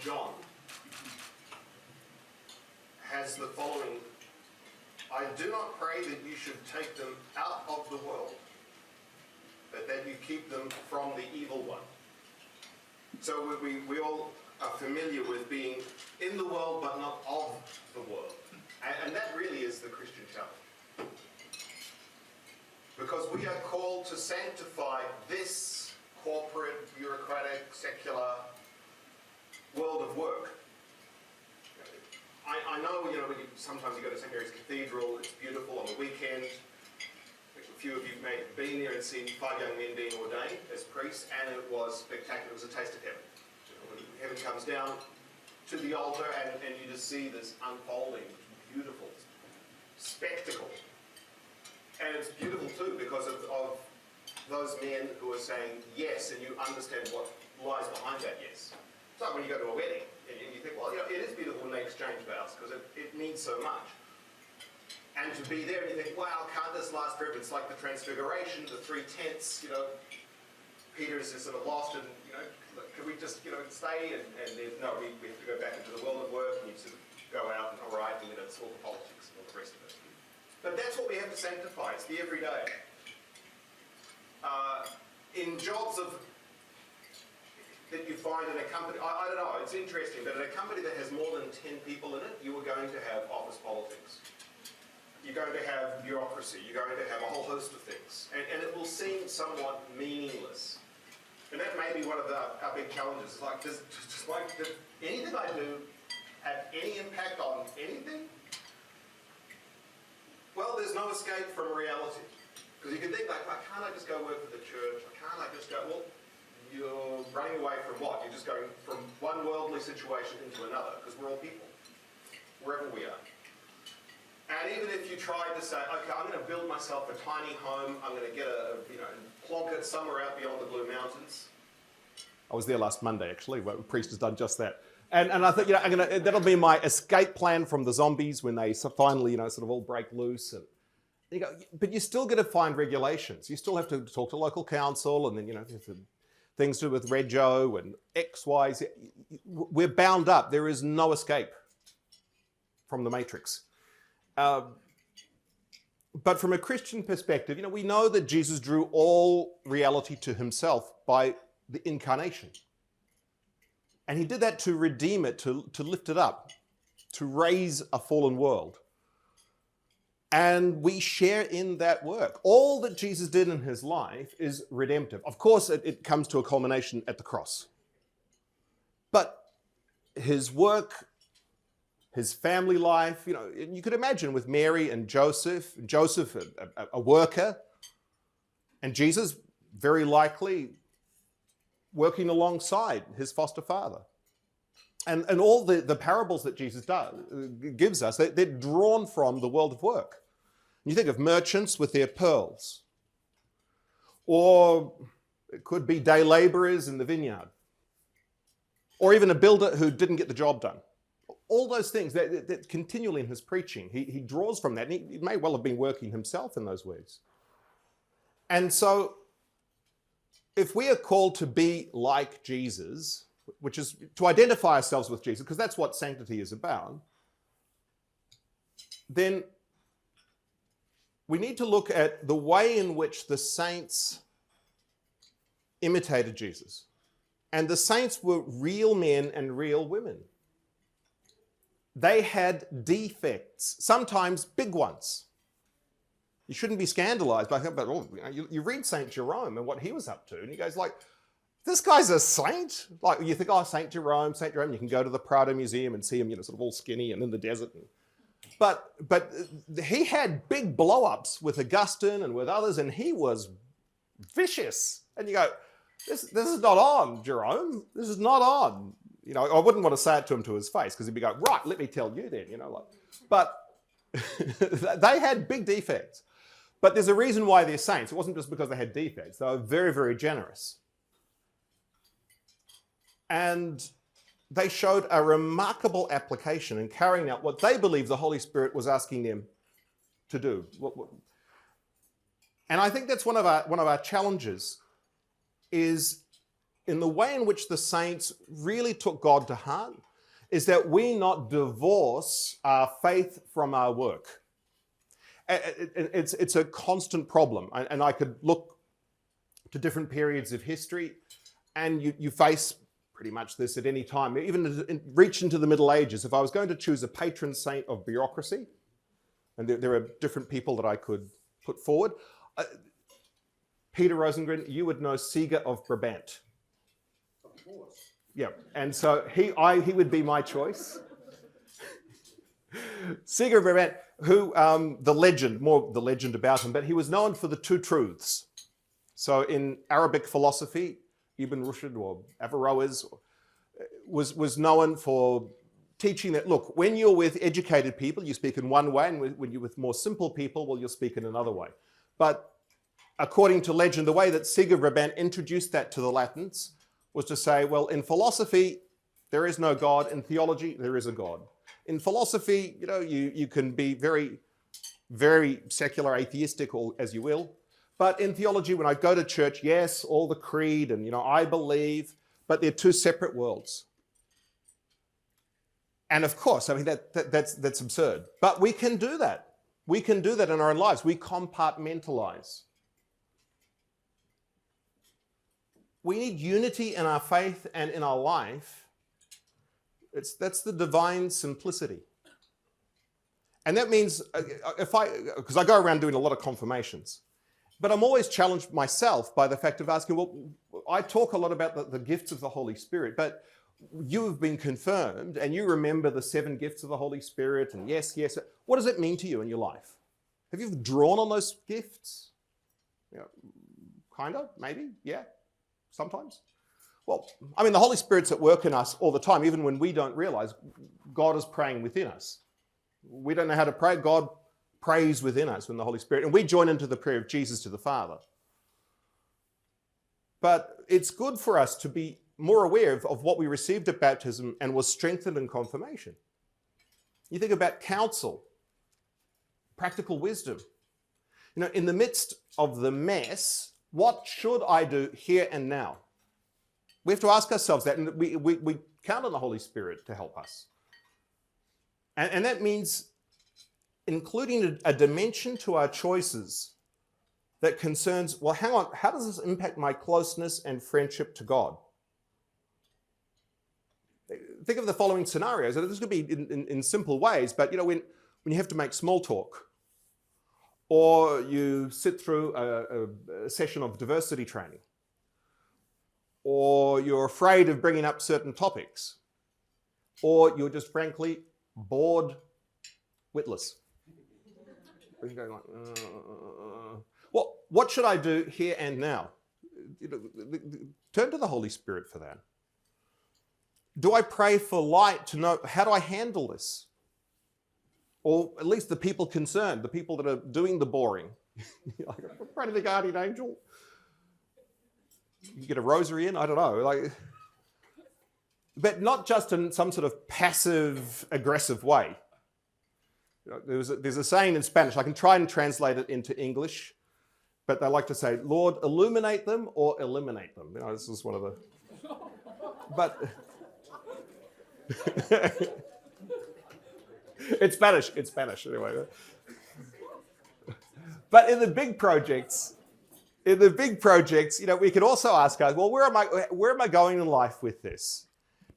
John has the following: I do not pray that you should take them out of the world, but that you keep them from the evil one. So we all are familiar with being in the world but not of the world. And that really is the Christian challenge. Because we are called to sanctify this corporate, bureaucratic, secular world of work. I know, sometimes you go to St. Mary's Cathedral, it's beautiful on the weekend. A few of you may have been there and seen 5 young men being ordained as priests, and it was spectacular. It was a taste of heaven. When heaven comes down to the altar and you just see this unfolding, beautiful spectacle. And it's beautiful too because of those men who are saying yes, and you understand what lies behind that yes. It's like when you go to a wedding and you think, well, it is beautiful when they exchange vows because it means so much. And to be there and you think, wow, can't this last forever? It's like the Transfiguration, the 3 tents, Peter is just sort of lost and, can we just, stay? And then, no, we have to go back into the world of work and you sort of go out and all right, and it's all the politics and all the rest of it. But that's what we have to sanctify. It's the everyday. In jobs that you find in a company, I don't know, it's interesting, but in a company that has more than 10 people in it, you are going to have office politics. You're going to have bureaucracy. You're going to have a whole host of things. And it will seem somewhat meaningless. And that may be one of our big challenges. It's like, does anything I do have any impact on anything? Well, there's no escape from reality. Because you can think, like, why can't I just go work for the church? Why can't I just go, well, you're running away from what? You're just going from one worldly situation into another, because we're all people, wherever we are. And even if you tried to say, okay, I'm going to build myself a tiny home, I'm going to get plonk it somewhere out beyond the Blue Mountains. I was there last Monday, actually, where a priest has done just that. And I think, that'll be my escape plan from the zombies when they finally, sort of all break loose. And you go, but you're still going to find regulations. You still have to talk to local council, and then, things to do with Rego and X, Y, Z. We're bound up. There is no escape from the matrix. But from a Christian perspective, we know that Jesus drew all reality to himself by the incarnation. And he did that to redeem it, to lift it up, to raise a fallen world. And we share in that work. All that Jesus did in his life is redemptive. Of course, it comes to a culmination at the cross. But his work, his family life, you could imagine with Mary and Joseph, a worker, and Jesus, very likely, working alongside his foster father. And all the parables that Jesus gives us, they're drawn from the world of work. You think of merchants with their pearls, or it could be day laborers in the vineyard, or even a builder who didn't get the job done. All those things that continually in his preaching, he draws from that. And he may well have been working himself in those ways. And so if we are called to be like Jesus, which is to identify ourselves with Jesus, because that's what sanctity is about, then we need to look at the way in which the saints imitated Jesus. And the saints were real men and real women. They had defects, sometimes big ones. You shouldn't be scandalized by that, but you read St. Jerome and what he was up to, and he goes like, this guy's a saint? Like, you think, St. Jerome, you can go to the Prado Museum and see him, sort of all skinny and in the desert. But he had big blow-ups with Augustine and with others, and he was vicious. And you go, this is not on, Jerome. This is not on. I wouldn't want to say it to him to his face, because he'd be going, right, let me tell you then, But they had big defects. But there's a reason why they're saints. It wasn't just because they had defects. They were very, very generous. And they showed a remarkable application in carrying out what they believed the Holy Spirit was asking them to do. And I think that's one of our challenges, is in the way in which the saints really took God to heart is that we not divorce our faith from our work. It's a constant problem. And I could look to different periods of history, and you face pretty much this at any time. Even reach into the Middle Ages. If I was going to choose a patron saint of bureaucracy, and there are different people that I could put forward, Peter Rosengren, you would know Siger of Brabant. Of course. Yeah, and so he would be my choice. Siger of Brabant, who, the legend about him, but he was known for the two truths. So in Arabic philosophy, Ibn Rushd or Averroes was known for teaching that, look, when you're with educated people, you speak in one way, and when you're with more simple people, well, you'll speak in another way. But according to legend, the way that Siger of Brabant introduced that to the Latins was to say, well, in philosophy, there is no God. In theology, there is a God. In philosophy, you can be very, very secular, atheistic, or as you will. But in theology, when I go to church, yes, all the creed and, I believe, but they're two separate worlds. And of course, I mean, that's absurd. But we can do that. We can do that in our own lives. We compartmentalize. We need unity in our faith and in our life. That's the divine simplicity. And that means, because I go around doing a lot of confirmations, but I'm always challenged myself by the fact of asking, well, I talk a lot about the gifts of the Holy Spirit, but you have been confirmed and you remember the 7 gifts of the Holy Spirit, and yes. What does it mean to you in your life? Have you drawn on those gifts? Kind of, maybe, yeah, sometimes. Well, I mean, the Holy Spirit's at work in us all the time, even when we don't realize God is praying within us. We don't know how to pray. God prays within us when the Holy Spirit, and we join into the prayer of Jesus to the Father. But it's good for us to be more aware of what we received at baptism and was strengthened in confirmation. You think about counsel, practical wisdom. In the midst of the mess, what should I do here and now? We have to ask ourselves that, and we count on the Holy Spirit to help us. And that means including a dimension to our choices that concerns, well, hang on, how does this impact my closeness and friendship to God? Think of the following scenarios. This could be in simple ways, but when you have to make small talk, or you sit through a session of diversity training, or you're afraid of bringing up certain topics, or you're just frankly bored witless. You're going like, well, what should I do here and now? Turn to the Holy Spirit for that. Do I pray for light to know, how do I handle this? Or at least the people concerned, the people that are doing the boring. Pray to the guardian angel. You get a rosary in, I don't know. But not just in some sort of passive, aggressive way. There's a saying in Spanish, I can try and translate it into English, but they like to say, Lord, illuminate them or eliminate them. This is one of the... But... It's Spanish anyway. But in the big projects, we can also ask us, well, where am I going in life with this?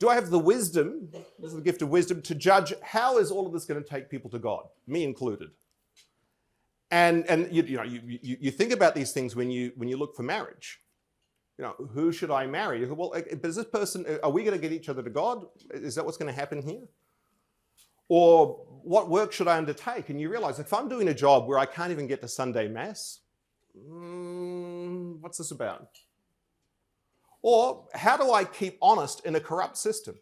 Do I have the wisdom, this is the gift of wisdom, to judge how is all of this going to take people to God, me included? And you think about these things when you look for marriage. Who should I marry? Well, is this person, are we going to get each other to God? Is that what's going to happen here? Or what work should I undertake? And you realize if I'm doing a job where I can't even get to Sunday Mass, what's this about? Or how do I keep honest in a corrupt system?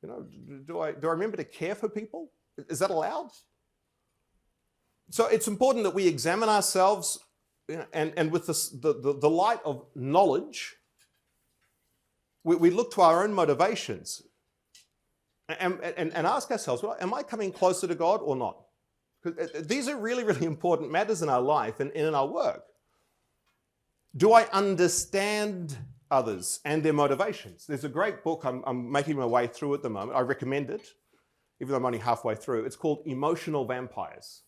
Do I remember to care for people? Is that allowed? So it's important that we examine ourselves and with the light of knowledge, we look to our own motivations and ask ourselves, well, am I coming closer to God or not? Because these are really, really important matters in our life and in our work. Do I understand others and their motivations. There's a great book, I'm making my way through at the moment. I recommend it, even though I'm only halfway through. It's called Emotional Vampires.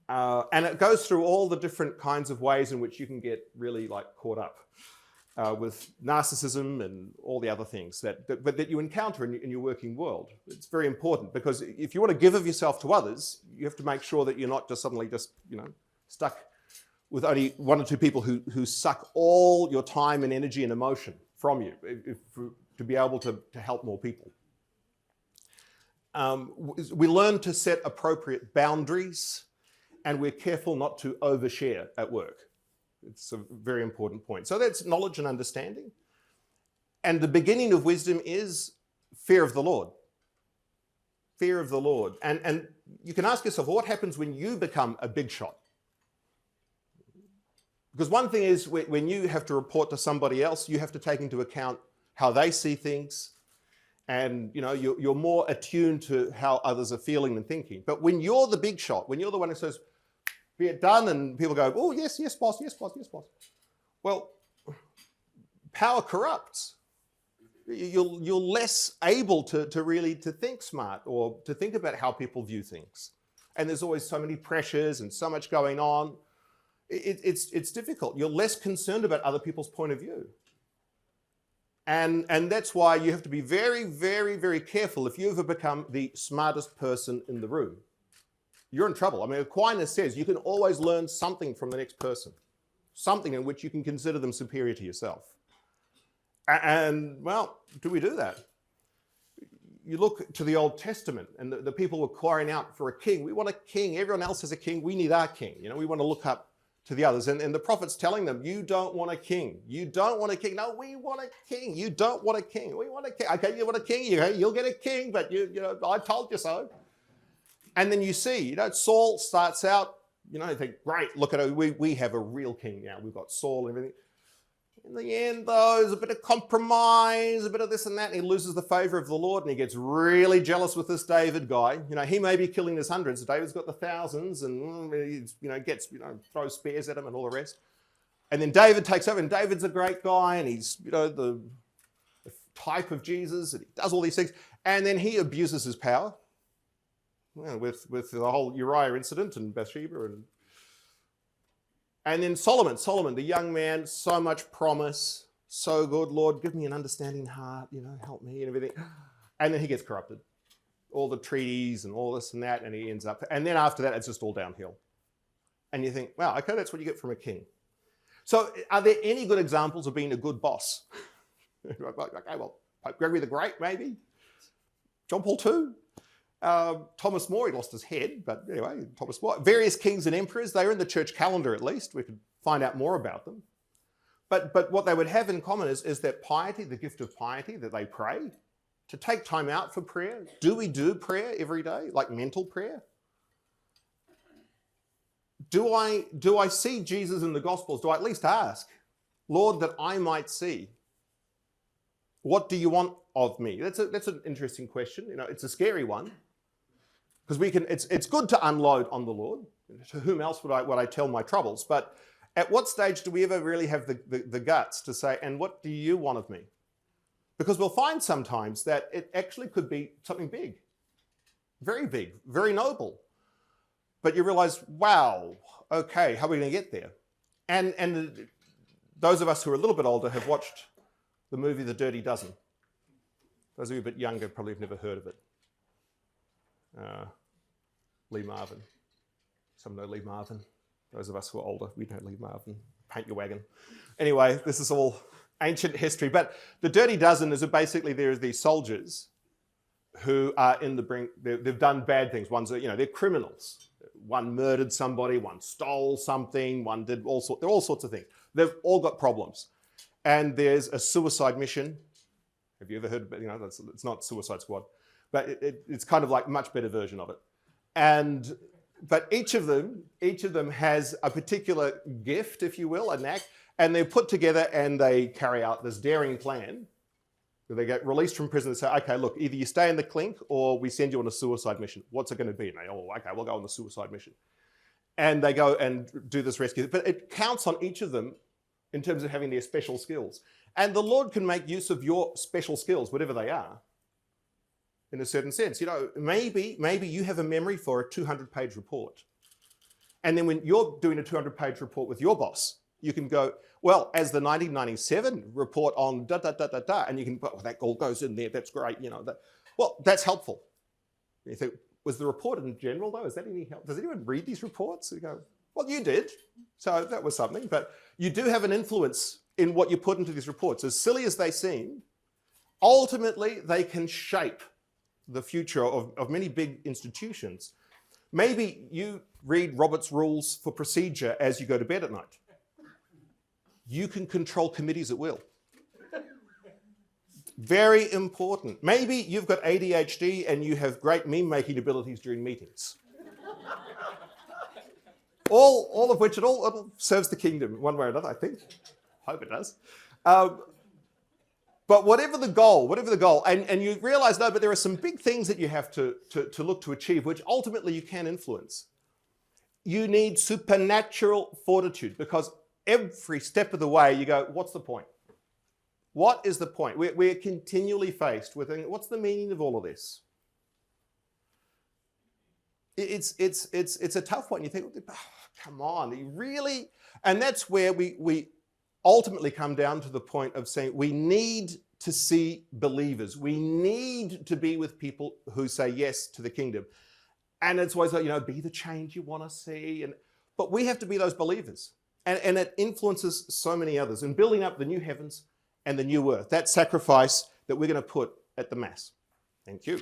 And it goes through all the different kinds of ways in which you can get really caught up with narcissism and all the other things that you encounter in your working world. It's very important, because if you want to give of yourself to others, you have to make sure that you're not just suddenly stuck with only one or two people who suck all your time and energy and emotion from you to be able to help more people. We learn to set appropriate boundaries, and we're careful not to overshare at work. It's a very important point. So that's knowledge and understanding. And the beginning of wisdom is fear of the Lord. Fear of the Lord. And you can ask yourself, what happens when you become a big shot? Because one thing is, when you have to report to somebody else, you have to take into account how they see things. And you're more attuned to how others are feeling and thinking. But when you're the big shot, when you're the one who says, be it done, and people go, oh, yes, yes, boss, yes, boss, yes, boss. Well, power corrupts. You're less able to really think smart or to think about how people view things. And there's always so many pressures and so much going on. It's difficult. You're less concerned about other people's point of view. And that's why you have to be very, very, very careful if you ever become the smartest person in the room. You're in trouble. I mean, Aquinas says you can always learn something from the next person, something in which you can consider them superior to yourself. And, well, do we do that? You look to the Old Testament, and the people were crying out for a king. We want a king. Everyone else has a king. We need our king. We want to look up to the others. And the prophet's telling them, you don't want a king. You don't want a king. No, we want a king. You don't want a king. We want a king. Okay, you want a king? You'll get a king, but I told you so. And then you see, Saul starts out, you think, great, look at it, we have a real king now. We've got Saul and everything. In the end, though, there's a bit of compromise, a bit of this and that, and he loses the favor of the Lord, and he gets really jealous with this David guy. He may be killing his hundreds. David's got the thousands, and throws spears at him and all the rest. And then David takes over, and David's a great guy, and he's, the type of Jesus, and he does all these things. And then he abuses his power. With the whole Uriah incident and Bathsheba. And then Solomon, the young man, so much promise, so good. Lord, give me an understanding heart, help me and everything. And then he gets corrupted. All the treaties and all this and that, and he ends up. And then after that, it's just all downhill. And you think, wow, okay, that's what you get from a king. So are there any good examples of being a good boss? Okay, well, Pope Gregory the Great, maybe. John Paul II. Thomas More, he lost his head, but anyway, Thomas More. Various kings and emperors, they were in the church calendar at least. We could find out more about them. But what they would have in common is that piety, the gift of piety, that they pray, to take time out for prayer. Do we do prayer every day, like mental prayer? Do I see Jesus in the Gospels? Do I at least ask, Lord, that I might see? What do you want of me? That's an interesting question. It's a scary one. Because it's good to unload on the Lord. To whom else would I tell my troubles? But at what stage do we ever really have the guts to say, and what do you want of me? Because we'll find sometimes that it actually could be something big, very noble. But you realize, wow, okay, how are we going to get there? And those of us who are a little bit older have watched the movie The Dirty Dozen. Those of you a bit younger probably have never heard of it. Lee Marvin. Some know Lee Marvin. Those of us who are older, we know Lee Marvin. Paint your wagon. Anyway, this is all ancient history. But the Dirty Dozen is basically there are these soldiers who are in the brink. They've done bad things. They're criminals. One murdered somebody. One stole something. One did all sorts. They're all sorts of things. They've all got problems. And there's a suicide mission. Have you ever heard of it? It's not Suicide Squad. But it's kind of like a much better version of it. But each of them has a particular gift, if you will, a knack, and they're put together and they carry out this daring plan. They get released from prison and say, okay, look, either you stay in the clink or we send you on a suicide mission. What's it going to be? And they, okay, we'll go on the suicide mission. And they go and do this rescue. But it counts on each of them in terms of having their special skills. And the Lord can make use of your special skills, whatever they are, in a certain sense. You know, maybe you have a memory for a 200-page report. And then when you're doing a 200-page report with your boss, you can go, well, as the 1997 report on da-da-da-da-da, and you can, well, that all goes in there, that's great, you know. Well, that's helpful. You think, was the report in general, though, is that any help? Does anyone read these reports? You go, well, you did, so that was something. But you do have an influence in what you put into these reports. As silly as they seem, ultimately, they can shape the future of many big institutions. Maybe you read Robert's Rules for Procedure as you go to bed at night. You can control committees at will. Very important. Maybe you've got ADHD and you have great meme-making abilities during meetings. All of which, it all serves the kingdom one way or another, I think. Hope it does. But whatever the goal, and you realize, no, but there are some big things that you have to look to achieve, which ultimately you can influence. You need supernatural fortitude, because every step of the way you go, what's the point? What is the point? We're continually faced with, what's the meaning of all of this? It's a tough one. You think, oh, come on, you really? And that's where we ultimately come down to the point of saying we need to see believers. We need to be with people who say yes to the kingdom. And it's always like, you know, be the change you want to see. But we have to be those believers. And it influences so many others in building up the new heavens and the new earth, that sacrifice that we're going to put at the Mass. Thank you.